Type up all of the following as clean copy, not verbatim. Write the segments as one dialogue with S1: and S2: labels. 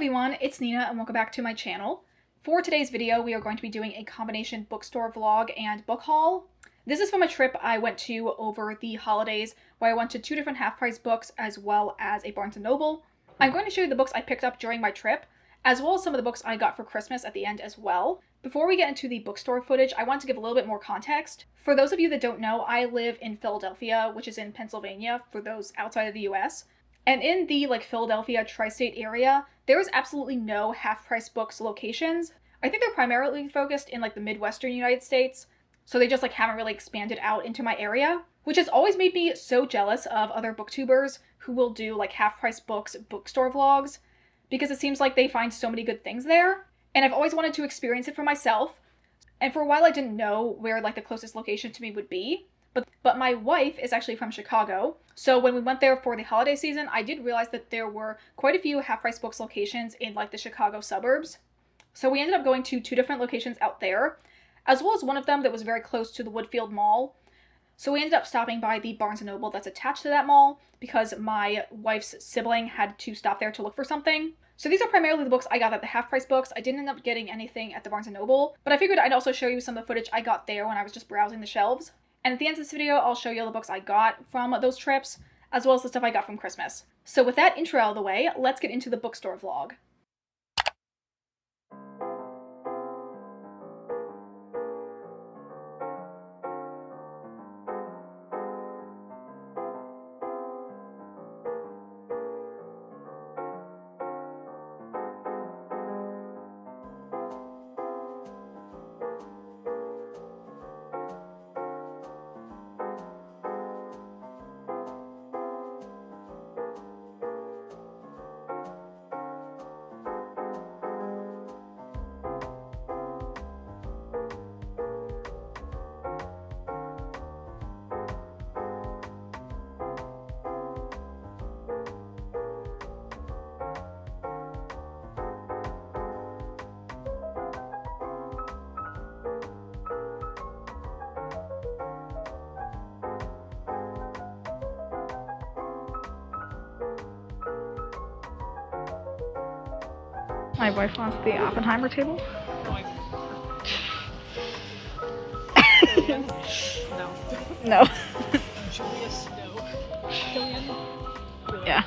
S1: everyone, it's Nina and welcome back to my channel. For today's video, we are going to be doing a combination bookstore vlog and book haul. This is from a trip I went to over the holidays where I went to 2 different half-price books as well as a Barnes & Noble. I'm going to show you the books I picked up during my trip, as well as some of the books I got for Christmas at the end as well. Before we get into the bookstore footage, I want to give a little bit more context. For those of you that don't know, I live in Philadelphia, which is in Pennsylvania, for those outside of the US. And in the Philadelphia tri-state area, there is absolutely no half-price books locations. I think they're primarily focused in the Midwestern United States, so they just haven't really expanded out into my area, which has always made me so jealous of other booktubers who will do half-price books bookstore vlogs, because it seems like they find so many good things there. And I've always wanted to experience it for myself. And for a while I didn't know where the closest location to me would be. But my wife is actually from Chicago, so when we went there for the holiday season, I did realize that there were quite a few half-price books locations in the Chicago suburbs. So we ended up going to 2 different locations out there, as well as one of them that was very close to the Woodfield Mall. So we ended up stopping by the Barnes & Noble that's attached to that mall because my wife's sibling had to stop there to look for something. So these are primarily the books I got at the half-price books. I didn't end up getting anything at the Barnes & Noble, but I figured I'd also show you some of the footage I got there when I was just browsing the shelves. And at the end of this video, I'll show you all the books I got from those trips, as well as the stuff I got from Christmas. So with that intro out of the way, let's get into the bookstore vlog. My wife wants the Oppenheimer table.
S2: No.
S1: No.
S2: Julius, no. Killian?
S1: Yeah.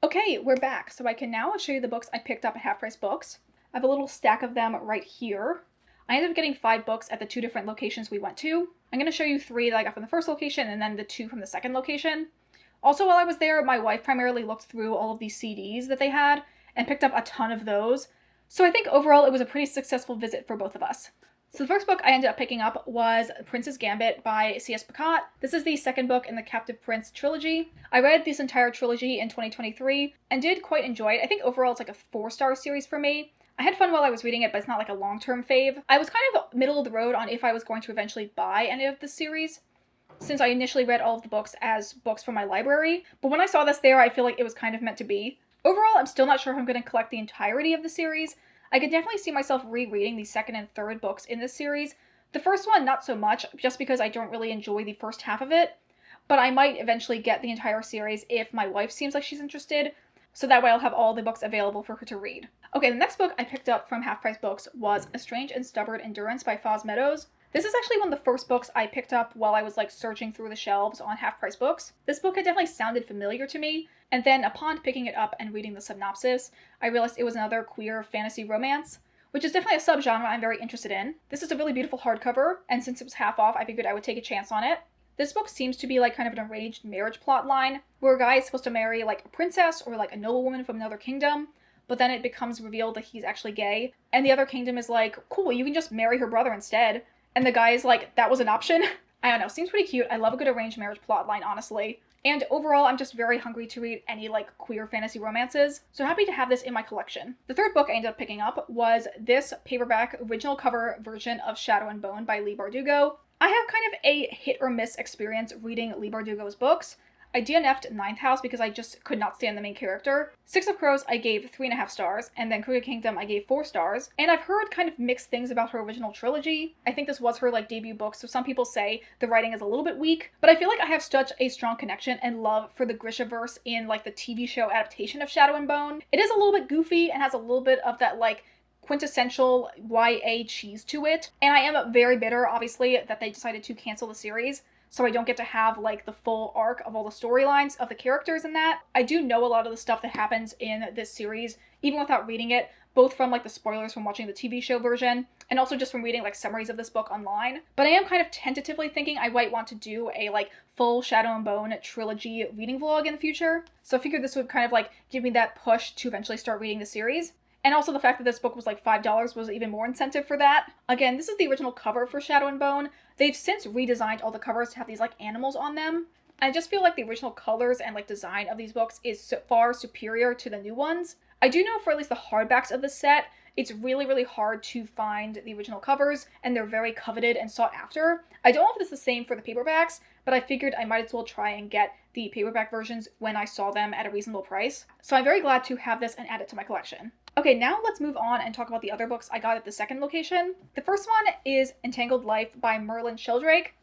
S1: Okay, we're back. So I can now show you the books I picked up at Half Price Books. I have a little stack of them right here. I ended up getting 5 books at the 2 different locations we went to. I'm going to show you 3 that I got from the first location and then the 2 from the second location. Also, while I was there, my wife primarily looked through all of these CDs that they had and picked up a ton of those. So I think overall it was a pretty successful visit for both of us. So the first book I ended up picking up was Prince's Gambit by C.S. Pacat. This is the second book in the Captive Prince trilogy. I read this entire trilogy in 2023 and did quite enjoy it. I think overall it's a 4-star series for me. I had fun while I was reading it, but it's not a long-term fave. I was kind of middle of the road on if I was going to eventually buy any of the series, since I initially read all of the books as books from my library. But when I saw this there, I feel like it was kind of meant to be. Overall, I'm still not sure if I'm going to collect the entirety of the series. I could definitely see myself rereading the second and third books in this series. The first one, not so much, just because I don't really enjoy the first half of it. But I might eventually get the entire series if my wife seems like she's interested, so that way I'll have all the books available for her to read. Okay, the next book I picked up from Half Price Books was A Strange and Stubborn Endurance by Foz Meadows. This is actually one of the first books I picked up while I was like searching through the shelves on Half Price Books. This book had definitely sounded familiar to me, and then upon picking it up and reading the synopsis, I realized it was another queer fantasy romance, which is definitely a subgenre I'm very interested in. This is a really beautiful hardcover, and since it was half off, I figured I would take a chance on it. This book seems to be like kind of an arranged marriage plot line, where a guy is supposed to marry like a princess or like a noblewoman from another kingdom, but then it becomes revealed that he's actually gay, and the other kingdom is like, cool, you can just marry her brother instead. And the guy is like, that was an option? I don't know, seems pretty cute. I love a good arranged marriage plotline, honestly. And overall, I'm just very hungry to read any like queer fantasy romances, so happy to have this in my collection. The third book I ended up picking up was this paperback original cover version of Shadow and Bone by Leigh Bardugo. I have kind of a hit or miss experience reading Leigh Bardugo's books. I DNF'd Ninth House because I just could not stand the main character. Six of Crows I gave 3.5 stars, and then Crooked Kingdom I gave 4 stars. And I've heard kind of mixed things about her original trilogy. I think this was her like debut book, so some people say the writing is a little bit weak, but I feel like I have such a strong connection and love for the Grishaverse in like the TV show adaptation of Shadow and Bone. It is a little bit goofy and has a little bit of that like quintessential YA cheese to it, and I am very bitter, obviously, that they decided to cancel the series, so I don't get to have like the full arc of all the storylines of the characters in that. I do know a lot of the stuff that happens in this series, even without reading it, both from like the spoilers from watching the TV show version, and also just from reading like summaries of this book online. But I am kind of tentatively thinking I might want to do a like full Shadow and Bone trilogy reading vlog in the future, so I figured this would kind of like give me that push to eventually start reading the series. And also the fact that this book was like $5 was even more incentive for that. Again, this is the original cover for Shadow and Bone. They've since redesigned all the covers to have these like animals on them. I just feel like the original colors and like design of these books is far superior to the new ones. I do know for at least the hardbacks of the set, it's really, really hard to find the original covers, and they're very coveted and sought after. I don't know if it's the same for the paperbacks, but I figured I might as well try and get the paperback versions when I saw them at a reasonable price. So I'm very glad to have this and add it to my collection. Okay, now let's move on and talk about the other books I got at the second location. The first one is Entangled Life by Merlin Sheldrake.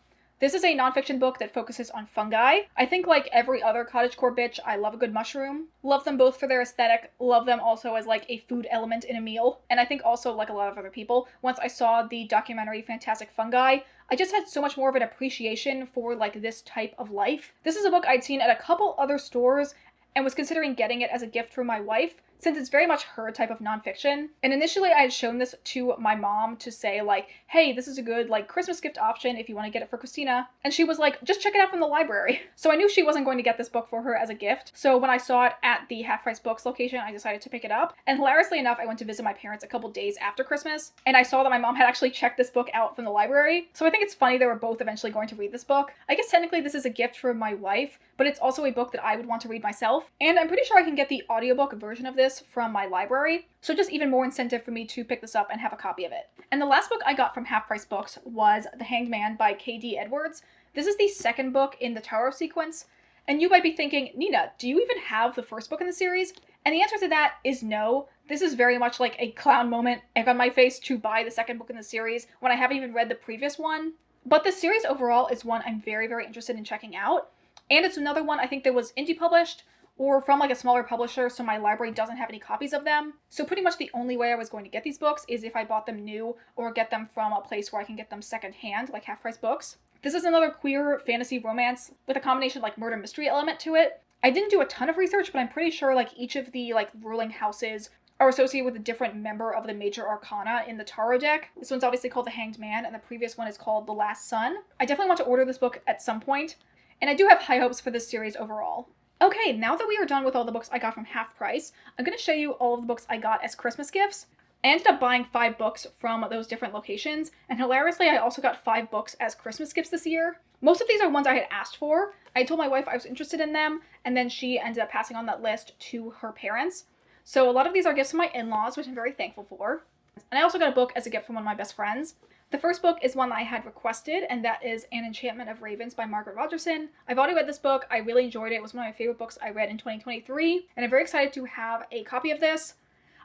S1: This is a nonfiction book that focuses on fungi. I think like every other cottagecore bitch, I love a good mushroom. Love them both for their aesthetic, love them also as like a food element in a meal. And I think also like a lot of other people, once I saw the documentary Fantastic Fungi, I just had so much more of an appreciation for like this type of life. This is a book I'd seen at a couple other stores and was considering getting it as a gift for my wife, since it's very much her type of nonfiction. And initially I had shown this to my mom to say like, hey, this is a good like Christmas gift option if you want to get it for Christina. And she was like, just check it out from the library. So I knew she wasn't going to get this book for her as a gift. So when I saw it at the Half Price Books location, I decided to pick it up. And hilariously enough, I went to visit my parents a couple days after Christmas, and I saw that my mom had actually checked this book out from the library. So I think it's funny they were both eventually going to read this book. I guess technically this is a gift for my wife, but it's also a book that I would want to read myself. And I'm pretty sure I can get the audiobook version of this from my library, so just even more incentive for me to pick this up and have a copy of it. And the last book I got from Half Price Books was The Hanged Man by K.D. Edwards. This is the second book in the Tarot sequence, and you might be thinking, Nina, do you even have the first book in the series? And the answer to that is no. This is very much like a clown moment, egg on my face, to buy the second book in the series when I haven't even read the previous one. But the series overall is one I'm very, very interested in checking out. And it's another one I think that was indie published, or from like a smaller publisher, so my library doesn't have any copies of them. So pretty much the only way I was going to get these books is if I bought them new or get them from a place where I can get them secondhand, like Half Price Books. This is another queer fantasy romance with a combination like murder mystery element to it. I didn't do a ton of research, but I'm pretty sure like each of the like ruling houses are associated with a different member of the major arcana in the tarot deck. This one's obviously called The Hanged Man, and the previous one is called The Last Sun. I definitely want to order this book at some point, and I do have high hopes for this series overall. Okay, now that we are done with all the books I got from Half Price, I'm going to show you all of the books I got as Christmas gifts. I ended up buying 5 books from those different locations, and hilariously, I also got 5 books as Christmas gifts this year. Most of these are ones I had asked for. I told my wife I was interested in them, and then she ended up passing on that list to her parents. So a lot of these are gifts from my in-laws, which I'm very thankful for. And I also got a book as a gift from one of my best friends. The first book is one that I had requested, and that is An Enchantment of Ravens by Margaret Rogerson. I've already read this book. I really enjoyed it. It was one of my favorite books I read in 2023, and I'm very excited to have a copy of this.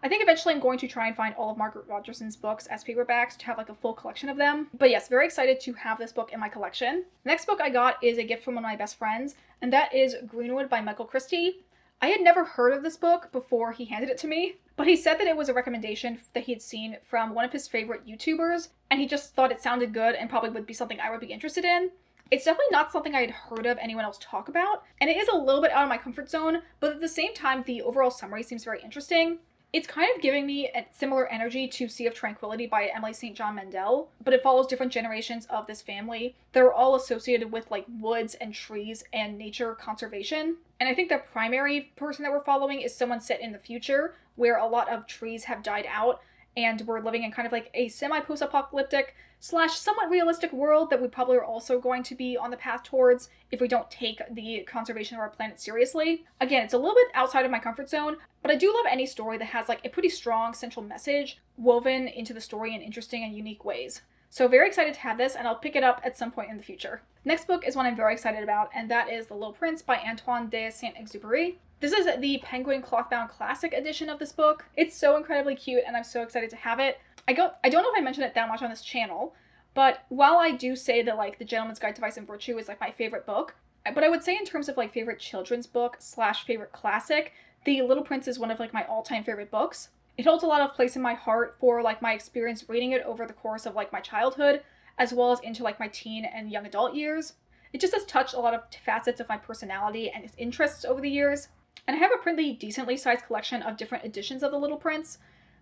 S1: I think eventually I'm going to try and find all of Margaret Rogerson's books as paperbacks to have like a full collection of them. But yes, very excited to have this book in my collection. The next book I got is a gift from one of my best friends, and that is Greenwood by Michael Christie. I had never heard of this book before he handed it to me, but he said that it was a recommendation that he had seen from one of his favorite YouTubers, and he just thought it sounded good and probably would be something I would be interested in. It's definitely not something I had heard of anyone else talk about, and it is a little bit out of my comfort zone, but at the same time, the overall summary seems very interesting. It's kind of giving me a similar energy to Sea of Tranquility by Emily St. John Mandel, but it follows different generations of this family that are all associated with like woods and trees and nature conservation. And I think the primary person that we're following is someone set in the future where a lot of trees have died out and we're living in kind of like a semi-post-apocalyptic slash somewhat realistic world that we probably are also going to be on the path towards if we don't take the conservation of our planet seriously. Again, it's a little bit outside of my comfort zone, but I do love any story that has like a pretty strong central message woven into the story in interesting and unique ways. So very excited to have this, and I'll pick it up at some point in the future. Next book is one I'm very excited about, and that is The Little Prince by Antoine de Saint-Exupéry. This is the Penguin Clothbound Classic edition of this book. It's so incredibly cute, and I'm so excited to have it. I don't know if I mentioned it that much on this channel, but while I do say that like The Gentleman's Guide to Vice and Virtue is like my favorite book, but I would say in terms of like favorite children's book slash favorite classic, The Little Prince is one of like my all-time favorite books. It holds a lot of place in my heart for like my experience reading it over the course of like my childhood, as well as into like my teen and young adult years. It just has touched a lot of facets of my personality and its interests over the years. And I have a pretty decently sized collection of different editions of The Little Prince,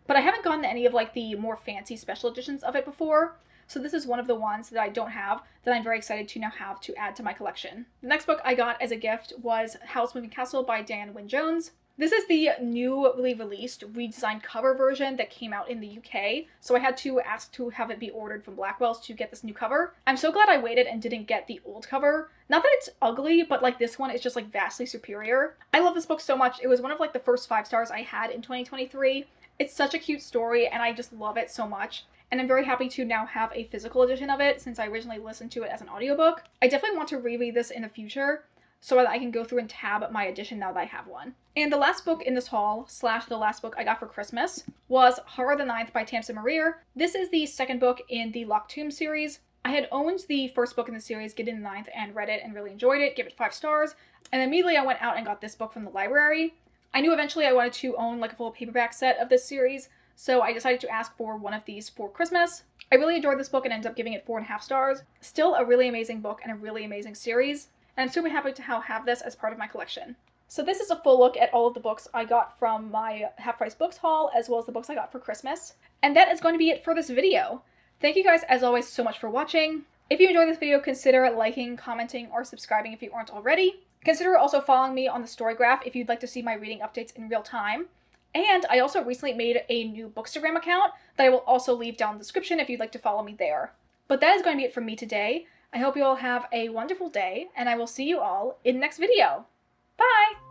S1: but I haven't gotten any of like the more fancy special editions of it before. So this is one of the ones that I don't have that I'm very excited to now have to add to my collection. The next book I got as a gift was Howl's Moving Castle by Diana Wynne Jones. This is the newly released redesigned cover version that came out in the UK, so I had to ask to have it be ordered from Blackwell's to get this new cover. I'm so glad I waited and didn't get the old cover. Not that it's ugly, but like this one is just like vastly superior. I love this book so much. It was one of like the first 5 stars I had in 2023. It's such a cute story and I just love it so much. And I'm very happy to now have a physical edition of it since I originally listened to it as an audiobook. I definitely want to reread this in the future so that I can go through and tab my edition now that I have one. And the last book in this haul, slash the last book I got for Christmas, was Horror of the Ninth by Tamsin Muir. This is the second book in the Locked Tomb series. I had owned the first book in the series, Get in the Ninth, and read it and really enjoyed it, gave it 5 stars, and immediately I went out and got this book from the library. I knew eventually I wanted to own like a full paperback set of this series, so I decided to ask for one of these for Christmas. I really enjoyed this book and ended up giving it 4.5 stars. Still a really amazing book and a really amazing series. And I'm super happy to have this as part of my collection. So this is a full look at all of the books I got from my Half Price Books haul, as well as the books I got for Christmas. And that is going to be it for this video. Thank you guys, as always, so much for watching. If you enjoyed this video, consider liking, commenting, or subscribing if you aren't already. Consider also following me on the Storygraph if you'd like to see my reading updates in real time. And I also recently made a new Bookstagram account that I will also leave down in the description if you'd like to follow me there. But that is going to be it from me today. I hope you all have a wonderful day, and I will see you all in the next video. Bye!